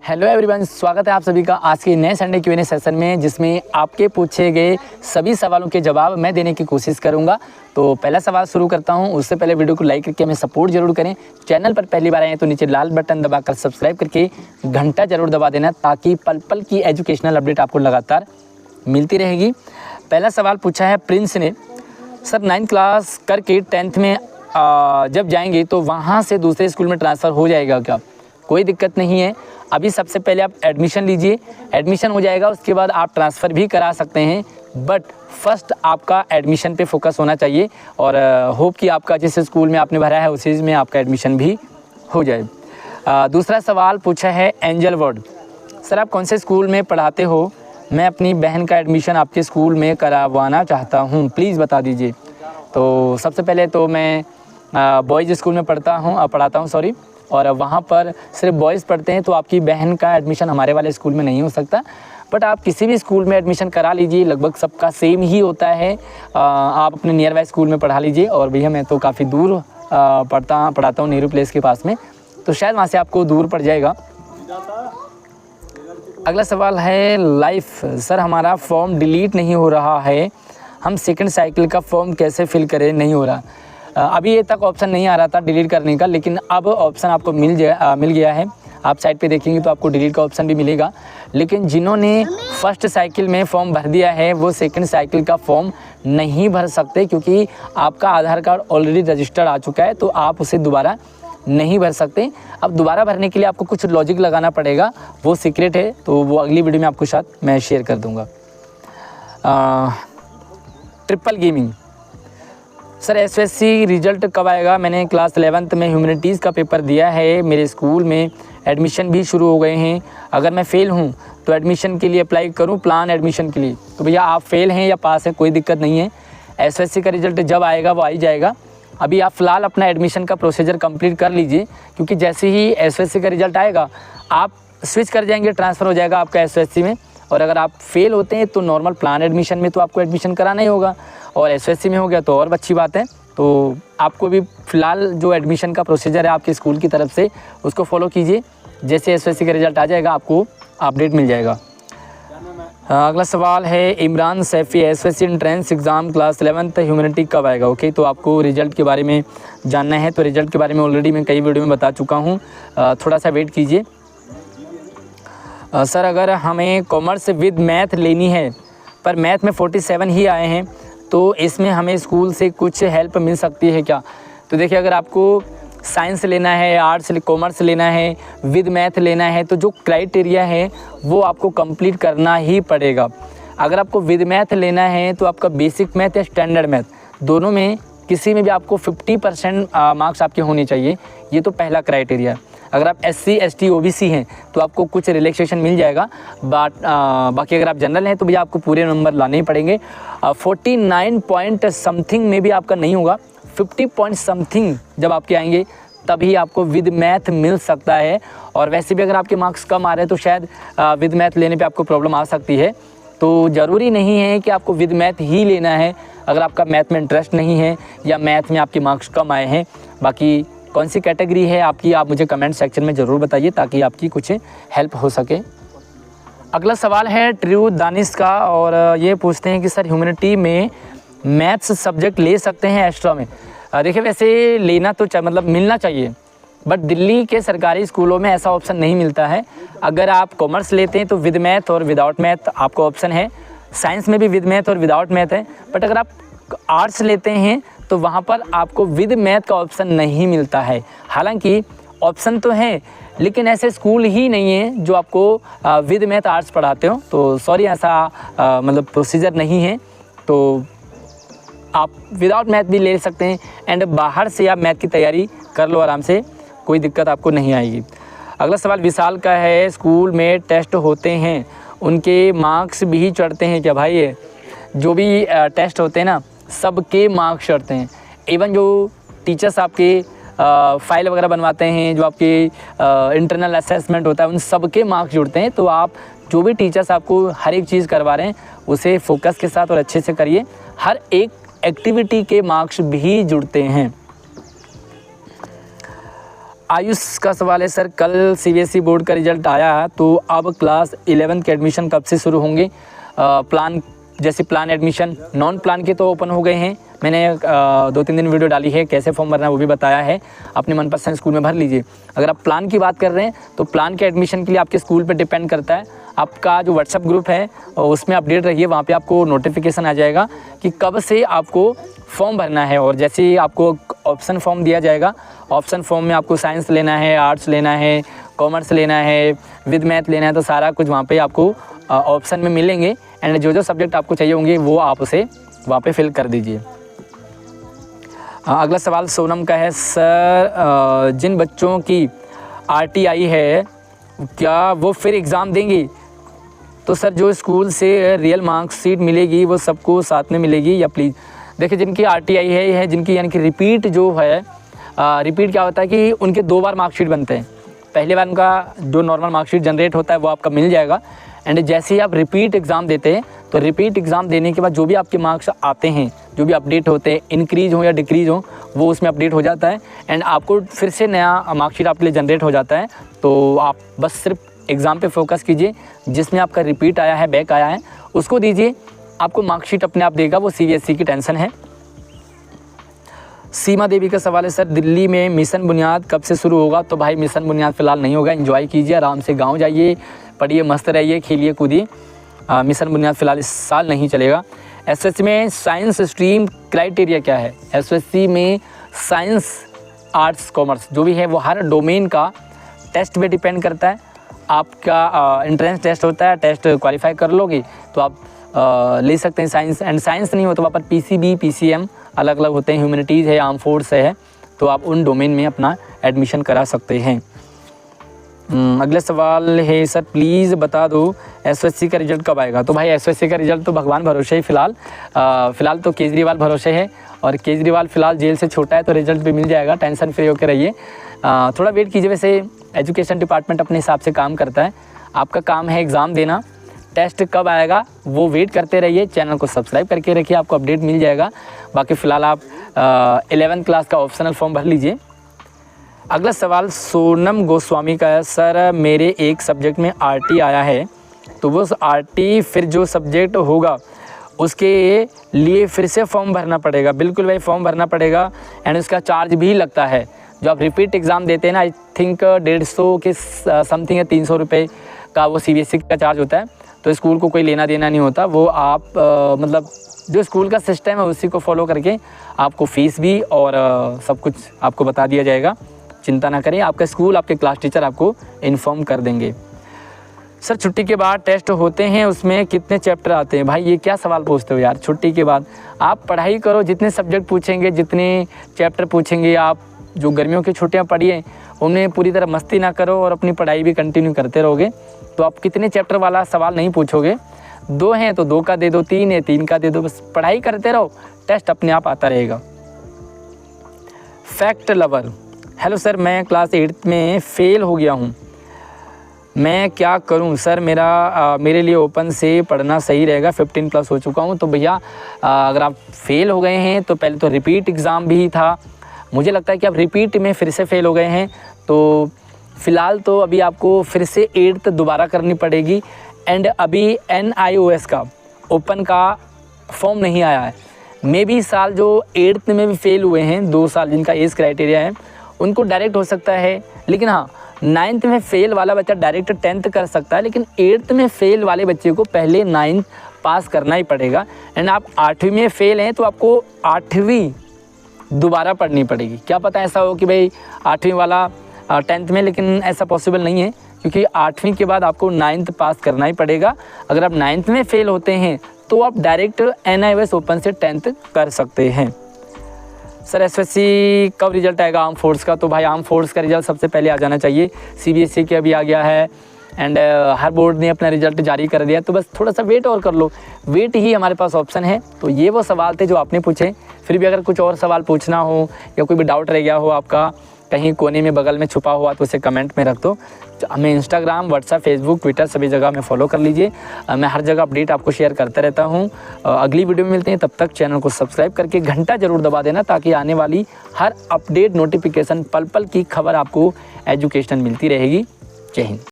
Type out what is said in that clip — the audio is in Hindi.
हेलो एवरीवन, स्वागत है आप सभी का आज के नए संडे Q&A सेशन में, जिसमें आपके पूछे गए सभी सवालों के जवाब मैं देने की कोशिश करूंगा। तो पहला सवाल शुरू करता हूं। उससे पहले वीडियो को लाइक करके हमें सपोर्ट जरूर करें। चैनल पर पहली बार आए तो नीचे लाल बटन दबाकर सब्सक्राइब करके घंटा जरूर दबा देना, ताकि पल पल की एजुकेशनल अपडेट आपको लगातार मिलती रहेगी। पहला सवाल पूछा है प्रिंस ने, सर 9th क्लास करके 10th में जब जाएंगे तो वहाँ से दूसरे स्कूल में ट्रांसफ़र हो जाएगा क्या? कोई दिक्कत नहीं है। अभी सबसे पहले आप एडमिशन लीजिए, एडमिशन हो जाएगा, उसके बाद आप ट्रांसफ़र भी करा सकते हैं। बट फर्स्ट आपका एडमिशन पे फोकस होना चाहिए और होप कि आपका जिस स्कूल में आपने भरा है उसी में आपका एडमिशन भी हो जाए। दूसरा सवाल पूछा है एंजल वर्ड, सर आप कौन से स्कूल में पढ़ाते हो? मैं अपनी बहन का एडमिशन आपके स्कूल में करवाना चाहता हूँ, प्लीज़ बता दीजिए। तो सबसे पहले तो मैं बॉयज़ स्कूल में पढ़ाता हूँ और वहाँ पर सिर्फ बॉयज़ पढ़ते हैं, तो आपकी बहन का एडमिशन हमारे वाले स्कूल में नहीं हो सकता। बट आप किसी भी स्कूल में एडमिशन करा लीजिए, लगभग सबका सेम ही होता है। आप अपने नियर बाय स्कूल में पढ़ा लीजिए। और भैया मैं तो काफ़ी दूर पढ़ाता हूँ, नेहरू प्लेस के पास में, तो शायद वहाँ से आपको दूर पड़ जाएगा। अगला सवाल है लाइफ, सर हमारा फॉर्म डिलीट नहीं हो रहा है, हम सेकंड साइकिल का फॉर्म कैसे फिल करें? नहीं हो रहा। अभी ये तक ऑप्शन नहीं आ रहा था डिलीट करने का, लेकिन अब ऑप्शन आपको मिल गया है। आप साइट पे देखेंगे तो आपको डिलीट का ऑप्शन भी मिलेगा। लेकिन जिन्होंने फर्स्ट साइकिल में फॉर्म भर दिया है वो सेकंड साइकिल का फॉर्म नहीं भर सकते, क्योंकि आपका आधार कार्ड ऑलरेडी रजिस्टर्ड आ चुका है, तो आप उसे दोबारा नहीं भर सकते। अब दोबारा भरने के लिए आपको कुछ लॉजिक लगाना पड़ेगा, वो सीक्रेट है, तो वो अगली वीडियो में आपको साथ मैं शेयर कर दूँगा। Triple gaming, sir SSC result कब आएगा? मैंने क्लास 11th में ह्यूमैनिटीज़ का पेपर दिया है, मेरे स्कूल में एडमिशन भी शुरू हो गए हैं। अगर मैं फ़ेल हूँ तो एडमिशन के लिए अप्लाई करूँ प्लान एडमिशन के लिए? तो भैया आप फेल हैं या पास हैं, कोई दिक्कत नहीं है। एसएससी का रिजल्ट जब आएगा वो आ ही जाएगा। अभी आप फ़िलहाल अपना एडमिशन का प्रोसीजर कंप्लीट कर लीजिए, क्योंकि जैसे ही एसएससी का रिजल्ट आएगा आप स्विच कर जाएंगे, ट्रांसफ़र हो जाएगा आपका एसएससी में। और अगर आप फेल होते हैं तो नॉर्मल प्लान एडमिशन में तो आपको एडमिशन कराना ही होगा, और एसएससी में हो गया तो और अच्छी बात है। तो आपको भी फ़िलहाल जो एडमिशन का प्रोसीजर है आपके स्कूल की तरफ से उसको फॉलो कीजिए। जैसे एसएससी का रिज़ल्ट आ जाएगा आपको अपडेट मिल जाएगा। अगला सवाल है Imran Saifi, SSC entrance exam class 11th humanity कब आएगा? ओके, तो आपको रिज़ल्ट के बारे में जानना है तो रिज़ल्ट के बारे में ऑलरेडी मैं कई वीडियो में बता चुका हूँ, थोड़ा सा वेट कीजिए। सर अगर हमें कॉमर्स विद मैथ लेनी है पर मैथ में 47 ही आए हैं, तो इसमें हमें स्कूल से कुछ हेल्प मिल सकती है क्या? तो देखिए, अगर आपको साइंस लेना है, आर्ट्स कॉमर्स लेना है, विद मैथ लेना है, तो जो क्राइटेरिया है वो आपको कंप्लीट करना ही पड़ेगा। अगर आपको विद मैथ लेना है तो आपका बेसिक मैथ या स्टैंडर्ड मैथ दोनों में किसी में भी आपको 50% मार्क्स आपके होने चाहिए। ये तो पहला क्राइटेरिया। अगर आप SC ST OBC हैं तो आपको कुछ रिलैक्सेशन मिल जाएगा, बट बाकी अगर आप जनरल हैं तो भैया आपको पूरे नंबर लाने ही पड़ेंगे। 49 पॉइंट समथिंग में भी आपका नहीं होगा, 50 पॉइंट समथिंग जब आपके आएंगे तभी आपको विद मैथ मिल सकता है। और वैसे भी अगर आपके मार्क्स कम आ रहे हैं तो शायद विद मैथ लेने पे आपको प्रॉब्लम आ सकती है। तो ज़रूरी नहीं है कि आपको विद मैथ ही लेना है अगर आपका मैथ में इंटरेस्ट नहीं है या मैथ में आपके मार्क्स कम आए हैं। बाकी कौन सी कैटेगरी है आपकी, आप मुझे कमेंट सेक्शन में ज़रूर बताइए ताकि आपकी कुछ हेल्प हो सके। अगला सवाल है ट्रू दानिश का, और ये पूछते हैं कि सर ह्यूमैनिटी में मैथ्स सब्जेक्ट ले सकते हैं एक्स्ट्रा में? देखिए, वैसे लेना तो मतलब मिलना चाहिए, बट दिल्ली के सरकारी स्कूलों में ऐसा ऑप्शन नहीं मिलता है। अगर आप कॉमर्स लेते हैं तो विद मैथ और विदाउट मैथ आपको ऑप्शन है, साइंस में भी विद मैथ और विदाउट मैथ है। बट अगर आप आर्ट्स लेते हैं तो वहाँ पर आपको विद मैथ का ऑप्शन नहीं मिलता है। हालांकि ऑप्शन तो है, लेकिन ऐसे स्कूल ही नहीं है जो आपको विद मैथ आर्ट्स पढ़ाते हो। तो सॉरी, ऐसा मतलब प्रोसीजर नहीं है। तो आप विदाउट मैथ भी ले सकते हैं, एंड बाहर से आप मैथ की तैयारी कर लो आराम से, कोई दिक्कत आपको नहीं आएगी। अगला सवाल विशाल का है, स्कूल में टेस्ट होते हैं उनके मार्क्स भी चढ़ते हैं क्या? भाई ये जो भी टेस्ट होते हैं ना, सबके मार्क्स चढ़ते हैं। इवन जो टीचर्स आपके फाइल वगैरह बनवाते हैं, जो आपके इंटरनल असेसमेंट होता है, उन सबके मार्क्स जुड़ते हैं। तो आप जो भी टीचर्स आपको हर एक चीज़ करवा रहे हैं उसे फोकस के साथ और अच्छे से करिए। हर एक एक्टिविटी के मार्क्स भी जुड़ते हैं। आयुष का सवाल है, सर कल सीबीएसई बोर्ड का रिजल्ट आया तो अब क्लास 11 के एडमिशन कब से शुरू होंगे? प्लान जैसे प्लान एडमिशन, नॉन प्लान के तो ओपन हो गए हैं। मैंने 2-3 दिन वीडियो डाली है, कैसे फॉर्म भरना है वो भी बताया है। अपने मनपसंद स्कूल में भर लीजिए। अगर आप प्लान की बात कर रहे हैं तो प्लान के एडमिशन के लिए आपके स्कूल पर डिपेंड करता है। आपका जो व्हाट्सएप ग्रुप है उसमें अपडेट रहिए, वहाँ पे आपको नोटिफिकेशन आ जाएगा कि कब से आपको फॉर्म भरना है। और जैसे ही आपको ऑप्शन फॉर्म दिया जाएगा, ऑप्शन फॉर्म में आपको साइंस लेना है, आर्ट्स लेना है, कॉमर्स लेना है, विद मैथ लेना है, तो सारा कुछ वहाँ पे आपको ऑप्शन में मिलेंगे। एंड जो जो सब्जेक्ट आपको चाहिए होंगे वो आप उसे वहाँ पे फिल कर दीजिए। अगला सवाल सोनम का है, सर जिन बच्चों की RTI है क्या वो फिर एग्ज़ाम देंगे? तो सर जो स्कूल से रियल मार्कशीट मिलेगी वो सबको साथ में मिलेगी या प्लीज़? देखिए जिनकी RTI है जिनकी यानी कि रिपीट जो है, रिपीट क्या होता है कि उनके 2 बार मार्कशीट बनते हैं। पहले बार उनका जो नॉर्मल मार्कशीट जनरेट होता है वो आपका मिल जाएगा। एंड जैसे ही आप रिपीट एग्ज़ाम देते हैं तो रिपीट एग्ज़ाम देने के बाद जो भी आपके मार्क्स आते हैं, जो भी अपडेट होते हैं, इंक्रीज़ हो या डिक्रीज़ हो, वो उसमें अपडेट हो जाता है। एंड आपको फिर से नया मार्कशीट आपके लिए जनरेट हो जाता है। तो आप बस सिर्फ एग्ज़ाम पे फोकस कीजिए। जिसमें आपका रिपीट आया है, बैक आया है, उसको दीजिए, आपको मार्कशीट अपने आप देगा। वो CBSE की टेंशन है। सीमा देवी का सवाल है, सर दिल्ली में मिशन बुनियाद कब से शुरू होगा? तो भाई मिशन बुनियाद फ़िलहाल नहीं होगा। एंजॉय कीजिए, आराम से गाँव जाइए, पढ़िए, मस्त रहिए, खेलिए कूदिए। मिशन बुनियाद फ़िलहाल इस साल नहीं चलेगा। SSC में साइंस स्ट्रीम क्राइटेरिया क्या है? SSC में साइंस, आर्ट्स, कॉमर्स जो भी है वो हर डोमेन का टेस्ट पे डिपेंड करता है। आपका एंट्रेंस टेस्ट होता है, टेस्ट क्वालिफाई कर लोगे तो आप ले सकते हैं साइंस। एंड साइंस नहीं हो तो वहाँ पर PCB, PCM अलग अलग होते हैं। ह्यूमैनिटीज़ है, आर्म फोर्स है, तो आप उन डोमेन में अपना एडमिशन करा सकते हैं। अगला सवाल है, सर प्लीज़ बता दो SSC का रिज़ल्ट कब आएगा? तो भाई SSC का रिज़ल्ट तो भगवान भरोसे ही फ़िलहाल तो केजरीवाल भरोसे है। और केजरीवाल फ़िलहाल जेल से छोटा है तो रिज़ल्ट भी मिल जाएगा, टेंशन फ्री होकर रहिए। थोड़ा वेट कीजिए। वैसे एजुकेशन डिपार्टमेंट अपने हिसाब से काम करता है। आपका काम है एग्ज़ाम देना। टेस्ट कब आएगा वो वेट करते रहिए। चैनल को सब्सक्राइब करके रखिए, आपको अपडेट मिल जाएगा। बाकी फ़िलहाल आप 11th क्लास का ऑप्शनल फॉर्म भर लीजिए। अगला सवाल सोनम गोस्वामी का है, सर मेरे एक सब्जेक्ट में RT आया है तो वो RT फिर जो सब्जेक्ट होगा उसके लिए फिर से फॉर्म भरना पड़ेगा? बिल्कुल भाई, फॉर्म भरना पड़ेगा। एंड उसका चार्ज भी लगता है। जो आप रिपीट एग्ज़ाम देते हैं ना, आई थिंक 150 के समथिंग है, 300 रुपये का वो CBSE का चार्ज होता है। तो स्कूल को कोई लेना देना नहीं होता। वो आप मतलब जो स्कूल का सिस्टम है उसी को फॉलो करके आपको फ़ीस भी और सब कुछ आपको बता दिया जाएगा। चिंता ना करें, आपका स्कूल, आपके क्लास टीचर आपको इन्फॉर्म कर देंगे। सर छुट्टी के बाद टेस्ट होते हैं, उसमें कितने चैप्टर आते हैं? भाई ये क्या सवाल पूछते हो यार। छुट्टी के बाद आप पढ़ाई करो, जितने सब्जेक्ट पूछेंगे, जितने चैप्टर पूछेंगे, आप जो गर्मियों की छुट्टियां पढ़िए उन्हें पूरी तरह मस्ती ना करो और अपनी पढ़ाई भी कंटिन्यू करते रहोगे तो आप कितने चैप्टर वाला सवाल नहीं पूछोगे। 2 हैं तो 2 का दे दो, 3 है 3 का दे दो, बस पढ़ाई करते रहो, टेस्ट अपने आप आता रहेगा। फैक्ट लवर, हेलो सर मैं क्लास 8 में फ़ेल हो गया हूँ, मैं क्या करूं? सर मेरे लिए ओपन से पढ़ना सही रहेगा, 15+ हो चुका हूं। तो भैया अगर आप फेल हो गए हैं तो पहले तो रिपीट एग्ज़ाम भी था। मुझे लगता है कि आप रिपीट में फिर से फेल हो गए हैं तो फ़िलहाल तो अभी आपको फिर से 8th दोबारा करनी पड़ेगी। एंड अभी NIOS का ओपन का फॉर्म नहीं आया है। मे भी साल जो 8th में भी फेल हुए हैं, 2 साल जिनका एज क्राइटेरिया है, उनको डायरेक्ट हो सकता है। लेकिन हाँ, 9th में फेल वाला बच्चा डायरेक्ट 10th कर सकता है, लेकिन 8th में फेल वाले बच्चे को पहले 9th पास करना ही पड़ेगा। एंड आप 8वीं में फेल हैं तो आपको 8वीं दोबारा पढ़नी पड़ेगी। क्या पता ऐसा हो कि भाई 8वीं वाला 10th में, लेकिन ऐसा पॉसिबल नहीं है क्योंकि 8वीं के बाद आपको 9th पास करना ही पड़ेगा। अगर आप 9th में फेल होते हैं तो आप डायरेक्ट NIOS ओपन से 10th कर सकते हैं। सर SSC कब रिजल्ट आएगा आर्म फोर्स का? तो भाई आर्म फोर्स का रिजल्ट सबसे पहले आ जाना चाहिए। CBSE के अभी आ गया है एंड हर बोर्ड ने अपना रिजल्ट जारी कर दिया, तो बस थोड़ा सा वेट और कर लो। वेट ही हमारे पास ऑप्शन है। तो ये वो सवाल थे जो आपने पूछे। फिर भी अगर कुछ और सवाल पूछना हो या कोई भी डाउट रह गया हो आपका कहीं कोने में बगल में छुपा हुआ तो उसे कमेंट में रख दो। हमें इंस्टाग्राम, व्हाट्सएप, फेसबुक, ट्विटर सभी जगह में फॉलो कर लीजिए। मैं हर जगह अपडेट आपको शेयर करता रहता हूँ। अगली वीडियो में मिलते हैं, तब तक चैनल को सब्सक्राइब करके घंटा ज़रूर दबा देना, ताकि आने वाली हर अपडेट नोटिफिकेशन, पल पल की खबर आपको एजुकेशन मिलती रहेगी। जय हिंद।